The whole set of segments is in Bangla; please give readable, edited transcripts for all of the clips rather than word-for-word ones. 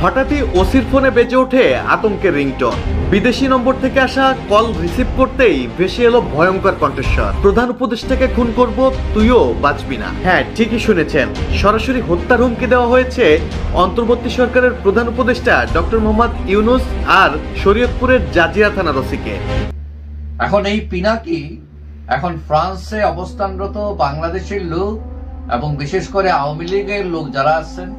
হঠাৎই ওসির ফোনে বেজে ওঠে আতঙ্কের রিংটোন। বিদেশি নম্বর থেকে আসা কল রিসিভ করতেই ভেসে এলো ভয়ঙ্কর কণ্ঠস্বর। প্রধান উপদেষ্টাকে খুন করব, তুইও বাঁচবি না। হ্যাঁ, ঠিকই শুনেছেন, সরাসরি হত্যার হুমকি দেওয়া হয়েছে অন্তর্বর্তী সরকারের প্রধান উপদেষ্টা ডক্টর মোহাম্মদ ইউনূস আর শরীয়তপুরের জাজিরা থানার ওসিকে। এখন এই পিনাকি এখন ফ্রান্সে অবস্থানরত বাংলাদেশের লোক এবং বিশেষ করে আওয়ামী লীগের লোক যারা আছেন,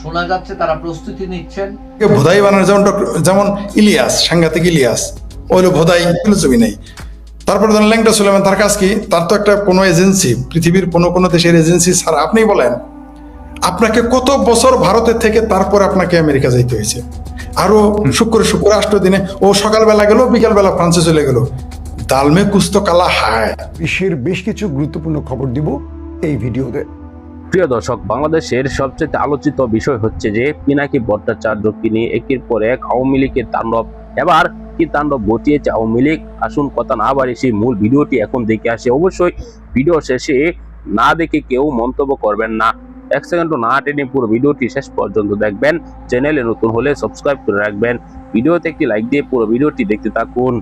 শোনা যাচ্ছে তারা প্রস্তুতি নিচ্ছেন ভোদাই বানানোর। যেমন ইলিয়াস, সাংঘাতিক ইলিয়াস, ওইলো ভোদাই ছবি নেই। তারপরে ধরেন ল্যাংটা সুলেমান, তার কাজ কি? তার তো একটা কোনো এজেন্সি, পৃথিবীর কোনো দেশের এজেন্সি ছাড়া। আপনি বলেন, আপনাকে কত বছর ভারতের থেকে তারপরে আপনাকে আমেরিকা যাইতে হয়েছে। আরো শুক্র 8 দিনে ও সকালবেলা গেল, বিকালবেলা ফ্রান্সে চলে গেল। দালমে কুস্ত কালা হায়। বিশ্বের বেশ কিছু গুরুত্বপূর্ণ খবর দিব এই ভিডিওতে। প্রিয় দর্শক, বাংলাদেশের সবচেয়ে আলোচিত বিষয় হচ্ছে যে পিনাকি ভট্টাচার্যকে নিয়ে একের পর এক আওয়ামী লীগের তাণ্ডব। এবার কি তাণ্ডব ঘটিয়েছে আওয়ামী লীগ? আসুন কথা না বাড়িয়ে সেই মূল ভিডিওটি এখন দেখে আসে। অবশ্যই ভিডিও শেষে না দেখে কেউ মন্তব্য করবেন না, 1 সেকেন্ডও না টেনে পুরো ভিডিওটি শেষ পর্যন্ত দেখবেন। চ্যানেলে নতুন হলে সাবস্ক্রাইব করে রাখবেন, ভিডিওতে একটি লাইক দিয়ে পুরো ভিডিওটি দেখতে থাকুন।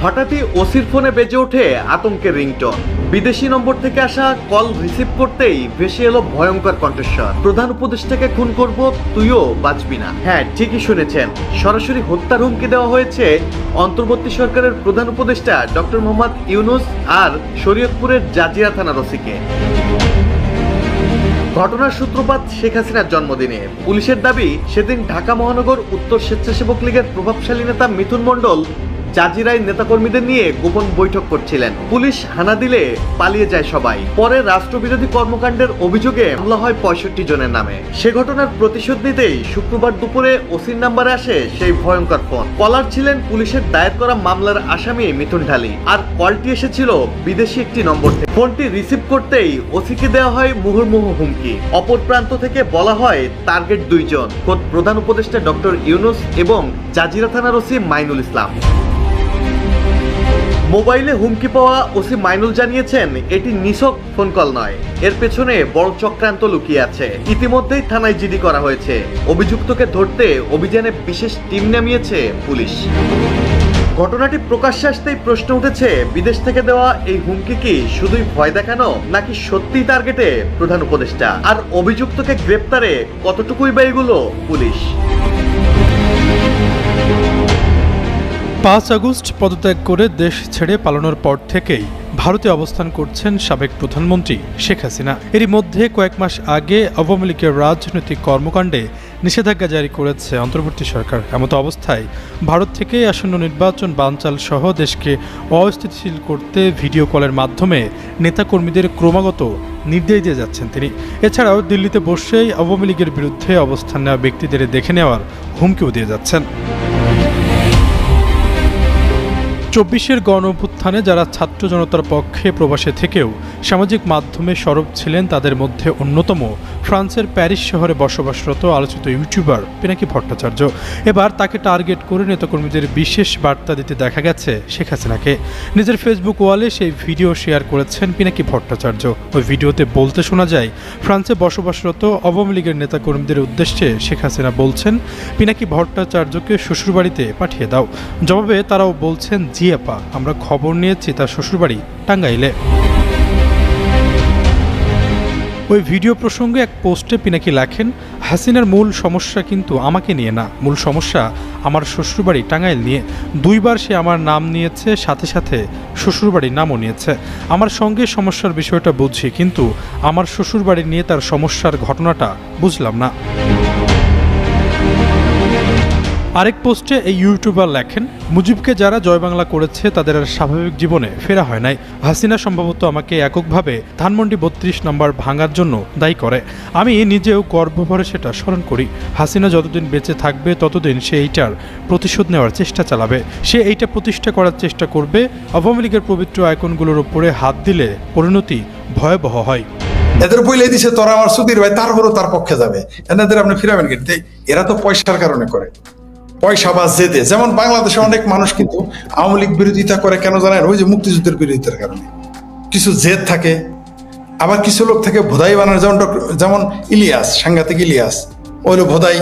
হঠাৎই ওসির ফোনে বেজে ওঠে আতঙ্কের রিংটোন। বিদেশি নম্বর থেকে আসা কল রিসিভ করতেই ভেসে এলো ভয়ঙ্কর কণ্ঠস্বর। প্রধান উপদেষ্টাকে খুন করব, তুইও বাঁচবি না। হ্যাঁ, ঠিকই শুনেছেন, সরাসরি হত্যার হুমকি দেওয়া হয়েছে অন্তর্বর্তী সরকারের প্রধান উপদেষ্টা ডক্টর মোহাম্মদ ইউনূস আর শরীয়তপুরের জাজিরা থানার ওসিকে। ঘটনার সূত্রপাত শেখ হাসিনার জন্মদিনে। পুলিশের দাবি, সেদিন ঢাকা মহানগর উত্তর স্বেচ্ছাসেবক লীগের প্রভাবশালী নেতা মিথুন মণ্ডল জাজিরায় নেতাকর্মীদের নিয়ে গোপন বৈঠক করছিলেন। পুলিশ হানা দিলে পালিয়ে যায় সবাই। পরে রাষ্ট্রবিরোধী কর্মকাণ্ডের অভিযোগে হামলা হয় 65 জনের নামে। সে ঘটনার প্রতিশোধ নিতেই শুক্রবার দুপুরে ওসির নাম্বারে আসে সেই ভয়ঙ্কর ফোন। কলার ছিলেন পুলিশের দায়ের করা মামলার আসামি মিথুন ঢালি, আর কলটি এসেছিল বিদেশি একটি নম্বর থেকে। ফোনটি রিসিভ করতেই ওসিকে দেওয়া হয় মুহুর্মুহু হুমকি। অপর প্রান্ত থেকে বলা হয় টার্গেট 2 জন, খোদ প্রধান উপদেষ্টা ডক্টর ইউনূস এবং জাজিরা থানার ওসি মাইনুল ইসলাম। মোবাইলে হুমকি পাওয়া ওসি মাইনুল জানিয়েছেন, এটি নিছক ফোন কল নয়, এর পেছনে বড় চক্রান্ত লুকিয়ে আছে। ইতিমধ্যেই থানায় জিডি করা হয়েছে। অভিযুক্তকে ধরতে অভিযানে বিশেষ টিম নামিয়েছে পুলিশ। ঘটনাটি প্রকাশ্যে আসতেই প্রশ্ন উঠেছে, বিদেশ থেকে দেওয়া এই হুমকি কি শুধুই ভয় দেখানো, নাকি সত্যিই টার্গেটে প্রধান উপদেষ্টা? আর অভিযুক্তকে গ্রেপ্তারে কতটুকুই বা এগুলো পুলিশ? 5 আগস্ট পদত্যাগ করে দেশ ছেড়ে পালানোর পর থেকেই ভারতে অবস্থান করছেন সাবেক প্রধানমন্ত্রী শেখ হাসিনা। এরই মধ্যে কয়েক মাস আগে আওয়ামী লীগের রাজনৈতিক কর্মকাণ্ডে নিষেধাজ্ঞা জারি করেছে অন্তর্বর্তী সরকার। এমতো অবস্থায় ভারত থেকে আসন্ন নির্বাচন বানচাল সহ দেশকে অস্থিতিশীল করতে ভিডিও কলের মাধ্যমে নেতাকর্মীদের ক্রমাগত নির্দেশ দিয়ে যাচ্ছেন তিনি। এছাড়াও দিল্লিতে বসেই আওয়ামী লীগের বিরুদ্ধে অবস্থান নেওয়া ব্যক্তিদের দেখে নেওয়ার হুমকিও দিয়ে যাচ্ছেন। 24-এর গণ অভ্যুত্থানে যারা ছাত্র জনতার পক্ষে প্রবাসে থেকেও সামাজিক মাধ্যমে সরব ছিলেন, তাদের মধ্যে অন্যতম ফ্রান্সের প্যারিস শহরে বসবাসরত আলোচিত ইউটিউবার পিনাকি ভট্টাচার্য। এবার তাকে টার্গেট করে নেতাকর্মীদের বিশেষ বার্তা দিতে দেখা গেছে শেখ হাসিনাকে। নিজের ফেসবুক ওয়ালে সেই ভিডিও শেয়ার করেছেন পিনাকি ভট্টাচার্য। ওই ভিডিওতে বলতে শোনা যায়, ফ্রান্সে বসবাসরত আওয়ামী লীগের নেতাকর্মীদের উদ্দেশ্যে শেখ হাসিনা বলছেন, পিনাকি ভট্টাচার্যকে শ্বশুরবাড়িতে পাঠিয়ে দাও। জবাবে তারাও বলছেন, জি আপা, আমরা খবর নিয়েছি তার শ্বশুরবাড়ি টাঙ্গাইলে। ওই ভিডিও প্রসঙ্গে এক পোস্টে পিনাকি লেখেন, হাসিনার মূল সমস্যা কিন্তু আমাকে নিয়ে না, মূল সমস্যা আমার শ্বশুরবাড়ি টাঙ্গাইল নিয়ে। 2 বার সে আমার নাম নিয়েছে, সাথে সাথে শ্বশুরবাড়ির নামও নিয়েছে। আমার সঙ্গে সমস্যার বিষয়টা বুঝি, কিন্তু আমার শ্বশুরবাড়ি নিয়ে তার সমস্যার ঘটনাটা বুঝলাম না। আরেক পোস্টে এই ইউটিউবার লেখেন, মুজিবকে যারা জয় বাংলা করেছে তাদের আর স্বাভাবিক জীবনে ফেরা হয় নাই। হাসিনা সম্ভবত আমাকে এককভাবে ধানমন্ডি 32 নম্বর ভাঙার জন্য দায়ী করে। আমি নিজেও গর্বভরে সেটা স্মরণ করি। হাসিনা যতদিন বেঁচে থাকবে ততদিন সে এইটার প্রতিশোধ নেওয়ার চেষ্টা চালাবে। সে এইটা প্রতিষ্ঠা করার চেষ্টা করবে। আওয়ামী লীগের পবিত্র আইকনগুলোর উপরে হাত দিলে পরিণতি ভয়াবহ হয়। এদের বইলে দিছে, তোরা আমার সুধীর ভাই, তারপরও তার পক্ষে যাবে। এনাদের আপনি ফিরাবেন কি? এরা তো পয়সার কারণে করে, পয়সা বা জেদে। যেমন বাংলাদেশে অনেক মানুষ কিন্তু আওয়ামী লীগ বিরোধিতা করে কেন জানেন? ওই যে মুক্তিযুদ্ধের বিরোধিতার কারণে। কিছু জেদ থাকে, আবার কিছু লোক থেকে ভোদাই বানানো, যেমন ইলিয়াস, সাংঘাতিক ইলিয়াস, ওইলো ভোদাই,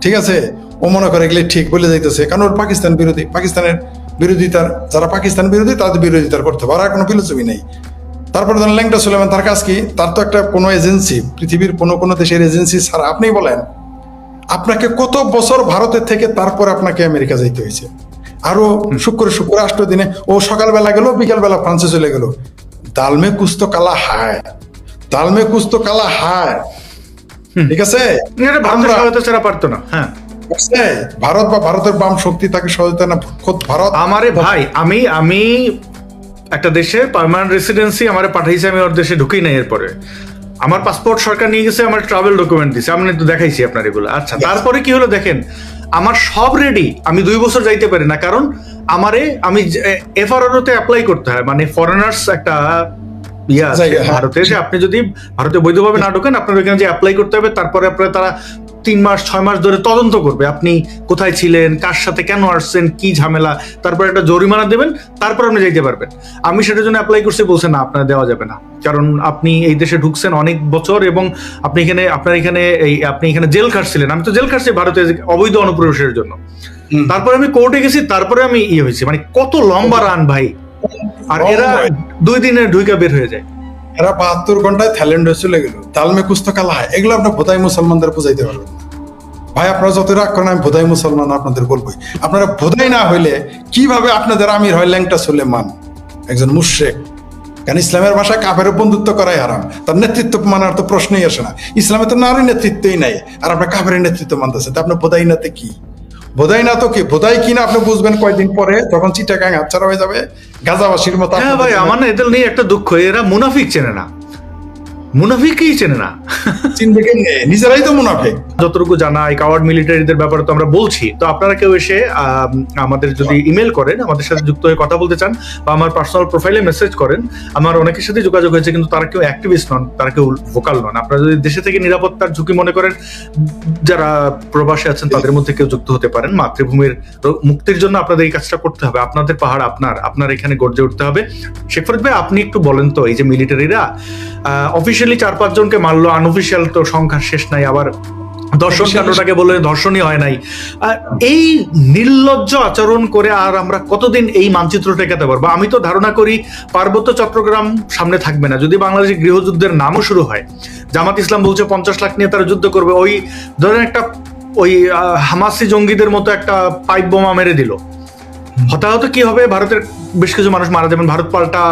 ঠিক আছে, ও মনে করে এগুলি ঠিক বলে যাইতেছে, কারণ ওর পাকিস্তান বিরোধী, পাকিস্তানের বিরোধিতার, যারা পাকিস্তান বিরোধী তাদের বিরোধিতার করতে হবে, আর কোনো ফিলোসফি নেই। তারপরে ধরেন ল্যাংটা সুলেমান, তার কাজ কি? তার তো একটা কোনো এজেন্সি, পৃথিবীর কোনো দেশের এজেন্সি ছাড়া, আপনি বলেন আপনাকে কত বছর ভারতের থেকে তারপরে আপনাকে আমেরিকা যাইতে হয়েছে, আরো শুক্র 8 দিনে, ও সকালবেলা গেল, বিকালবেলা ফ্রান্সে চলে গেল। দালমে কুছ তো কালা হায়, দালমে কুছ তো কালা হায়, ঠিক আছে। সহায়তা ছাড়া পারতো না। হ্যাঁ, ভারত বা ভারতের বাম শক্তি তাকে সহায়তা না, খোদ ভারত। আমারে ভাই, আমি একটা দেশে পার্মানেন্ট রেসিডেন্সি আমারে পাঠাইছে, আমি ওর দেশে ঢুকেই নাই। এরপরে আমার পাসপোর্ট সরকার নিয়ে গেছে, আমার ট্রাভেল ডকুমেন্ট দিছে, আমি তো দেখাইছি আপনার এগুলো। আচ্ছা, তারপরে কি হলো দেখেন, আমার সব রেডি, আমি 2 বছর যাইতে পারি না, কারণ আমি এফআরওতে অ্যাপ্লাই করতে হয়, মানে ফরেনার্স একটা ইয়া আছে ভারতে, যে আপনি যদি ভারতে বৈধভাবে না ঢোকেন, আপনার ওইখানে যে অ্যাপ্লাই করতে হবে, তারপরে তারা 3 মাস 6 মাস ধরে তদন্ত করবে, আপনি কোথায় ছিলেন, কার সাথে কেন আসছেন, কি ঝামেলা, তারপরে একটা জরিমানা দেবেন, তারপর আপনি যাইতে পারবেন। আমি সেটার জন্য অ্যাপ্লাই করছি, বলছে না, আপনার দেওয়া যাবে না, কারণ আপনি এই দেশে ঢুকছেন অনেক বছর, এবং আপনি এখানে জেল খাটছিলেন। আমি তো জেল খাটছি ভারতে অবৈধ অনুপ্রবেশের জন্য। তারপরে আমি কোর্টে গেছি, তারপরে আমি হয়েছি, মানে কত লম্বা রান ভাই। আর এরা 2 দিনে ঢুইকা বের হয়ে যায়। এরা 72 ঘন্টায় থাইল্যান্ড চলে গেল। তালমে কুস্ত কালা হয়, এগুলো আপনার ভোদাই মুসলমানদের বুঝাইতে পারবেন না ভাই। আপনারা যত রাগ করেন, আমি ভোদাই মুসলমান আপনাদের বলবোই। আপনারা ভোদাই না হইলে কিভাবে আপনাদের আমির হয় ল্যাংটা সুলেমান, একজন মুশরিক? কারণ ইসলামের ভাষায় কাফের বন্ধুত্ব করাই হারাম, তার নেতৃত্ব মানার তো প্রশ্নই আসে না। ইসলামে তো নারী নেতৃত্বই নাই, আর আপনার কাফের নেতৃত্ব মানতেছে, তা আপনার ভোদাই নাতে কি? ভোদাই না তো কি, ভোদাই কিনা আপনি বুঝবেন কয়দিন পরে, যখন চিটাগাং হাতছাড়া হয়ে যাবে, গাজাবাসীর মতো। হ্যাঁ ভাই, আমার না এদের নিয়ে একটা দুঃখ, এরা মুনাফিক চেনে না, মুনাফিকই চেনে না, চিনবে কেমনে? নিজেরাই তো মুনাফিক। যতটুকু জানাই কাওয়ার্ড মিলিটারিদের ব্যাপারে তো আমরা বলছি, তো আপনারা কেউ এসে আমাদের যদি ইমেল করেন, আমাদের সাথে যুক্ত হয়ে কথা বলতে চান, বা আমার পার্সোনাল প্রোফাইলে মেসেজ করেন, আমার অনেকের সাথে যোগাযোগ হয়েছে, কিন্তু তারা কেউ অ্যাক্টিভিস্ট নন, তারা কেউ ভোকাল নন। আপনারা যদি দেশে থেকে নিরাপত্তার ঝুঁকি মনে করেন, যারা প্রবাসে আছেন তাদের মধ্যে কেউ যুক্ত হতে পারেন। মাতৃভূমির মুক্তির জন্য আপনাদের এই কাজটা করতে হবে, আপনাদের পাহাড় আপনার এখানে গর্জে উঠতে হবে। শেখ ফরিদ ভাই, আপনি একটু বলেন তো, এই যে মিলিটারিরা অফিসিয়ালি 4-5 জনকে মারলো, আনঅফিসিয়াল তো সংখ্যা শেষ নাই, আবার ধর্ষণ কাণ্ডটাকে বলে ধর্ষণই হয় নাই, এই নির্লজ্জ আচরণ করে আর আমরা কতদিন এই মানচিত্র টেকাতে পারবো? আমি তো ধারণা করি পার্বত্য চট্টগ্রাম সামনে থাকবে না, যদি বাংলাদেশের গৃহযুদ্ধের নামও শুরু হয়। জামাত ইসলাম বলছে 50 লাখ নিয়ে তারা যুদ্ধ করবে, ওই ধরেন একটা হামাসি জঙ্গিদের মতো একটা পাইপ বোমা মেরে দিল, হতাহত কি হবে? ভারতের বেশ কিছু মানুষ মারা যাবেন, ভারত পাল্টা।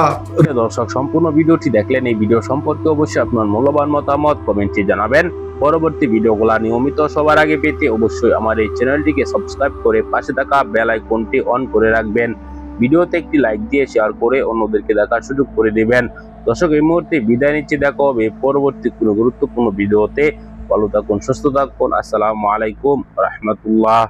দর্শক, সম্পূর্ণ ভিডিওটি দেখলেন। এই ভিডিও সম্পর্কে অবশ্যই আপনার মূল্যবান মতামত কমেন্টে জানাবেন। পরবর্তী ভিডিওগুলো নিয়মিত সবার আগে পেতে অবশ্যই আমার এই চ্যানেলটিকে সাবস্ক্রাইব করে পাশে থাকা বেল আইকনটি অন করে রাখবেন। ভিডিওতে একটি লাইক দিয়ে শেয়ার করে অন্যদেরকে দেখার সুযোগ করে দিবেন। দর্শক, এই মুহূর্তে বিদায় নিচ্ছি, দেখা হবে পরবর্তী কোনো গুরুত্বপূর্ণ ভিডিওতে। ভালো থাকুন, সুস্থ থাকুন। আসসালামু আলাইকুম রাহমাতুল্লাহ।